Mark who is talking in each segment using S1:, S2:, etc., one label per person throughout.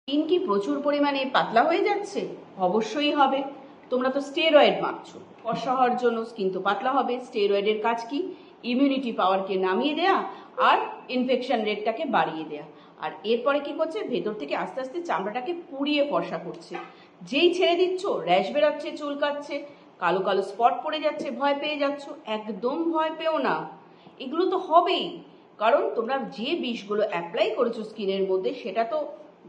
S1: Skin কি প্রচুর পরিমাণে পাতলা হয়ে যাচ্ছে? অবশ্যই হবে। তোমরা তো স্টেরয়েড মাখছো, ফর্সা হওয়ার জন্য স্কিন তো পাতলা হবে। স্টেরয়েডের কাজ কি? ইমিউনিটি পাওয়ারকে নামিয়ে দেয়া আর ইনফেকশন রেটটাকে বাড়িয়ে দেয়া। আর এরপরে কি করছে, ভেতর থেকে আস্তে আস্তে চামড়াটাকে পুড়িয়ে ফর্সা করছে। যেই ছেড়ে দিচ্ছ র্যাশ বেরাচ্ছে, চুলকাচ্ছে, কালো কালো স্পট পড়ে যাচ্ছে, ভয় পেয়ে যাচ্ছ। একদম ভয় পেও না, এগুলো তো হবেই। কারণ তোমরা যে বিষগুলো অ্যাপ্লাই করেছো স্কিনের মধ্যে সেটা তো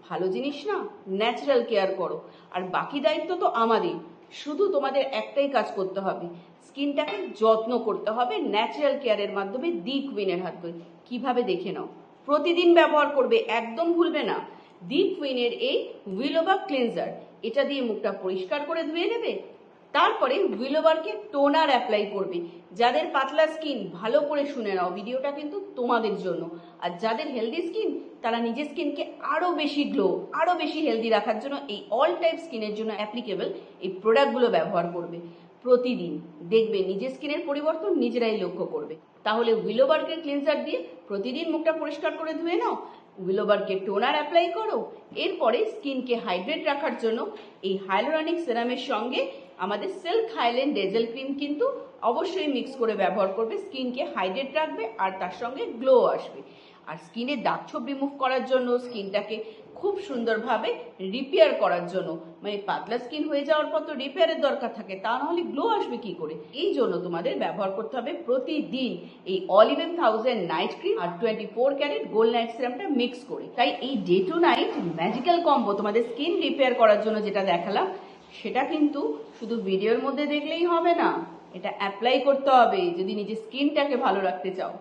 S1: ভালো জিনিস না। ন্যাচারাল কেয়ার করো, আর বাকি দায়িত্ব তো আমাদের। শুধু তোমাদের একটাই কাজ করতে হবে, স্কিনটাকে যত্ন করতে হবে ন্যাচারাল কেয়ারের মাধ্যমে দি কুইনের হাত ধরে। কিভাবে দেখে নাও, প্রতিদিন ব্যবহার করবে, একদম ভুলবে না। দি কুইনের এই উইলোবা ক্লিনজার, এটা দিয়ে মুখটা পরিষ্কার করে ধুয়ে নেবে। তারপরে উইলোবারকে টোনার অ্যাপ্লাই করবে। যাদের পাতলা স্কিন, ভালো করে শুনে নাও, ভিডিওটা কিন্তু তোমাদের জন্য। আর যাদের হেলদি স্কিন, তারা নিজের স্কিনকে আরো বেশি গ্লো, আরো বেশি হেলদি রাখার জন্য এই অল টাইপ স্কিনের জন্য অ্যাপ্লিকেবল এই প্রোডাক্টগুলো ব্যবহার করবে প্রতিদিন। দেখবে নিজের স্কিনের পরিবর্তন নিজেরাই লক্ষ্য করবে। তাহলে উইলোবারকে ক্লিনজার দিয়ে প্রতিদিন মুখটা পরিষ্কার করে ধুয়ে নাও, উইলোবারকে টোনার অ্যাপ্লাই করো। এরপরে স্কিনকে হাইড্রেট রাখার জন্য এই হাইলোরনিক সিরামের সঙ্গে আমাদের সিল্ক হাইল্যান্ড ডেজেল ক্রিম কিন্তু অবশ্যই মিক্স করে ব্যবহার করবে। স্কিনকে হাইড্রেট রাখবে আর তার সঙ্গে গ্লো আসবে। আর স্কিনের দাগ ছোপ রিমুভ করার জন্য, স্কিনটাকে খুব সুন্দরভাবে রিপেয়ার করার জন্য, মানে পাতলা স্কিন হয়ে যাওয়ার পর তো রিপেয়ারের দরকার থাকে, তা নাহলে গ্লো আসবে কি করে? এই জন্য তোমাদের ব্যবহার করতে হবে প্রতিদিন এই অলিভেন 1000 নাইট ক্রিম আর 24 ক্যারেট গোল্ড নাইট সিরামটা মিক্স করে। তাই এই day to night magical combo তোমাদের স্কিন রিপেয়ার করার জন্য যেটা দেখালাম, সেটা কিন্তু শুধু ভিডিওর মধ্যে দেখলেই হবে না, এটা অ্যাপ্লাই করতে হবে যদি নিজের স্কিনটাকে ভালো রাখতে চাও।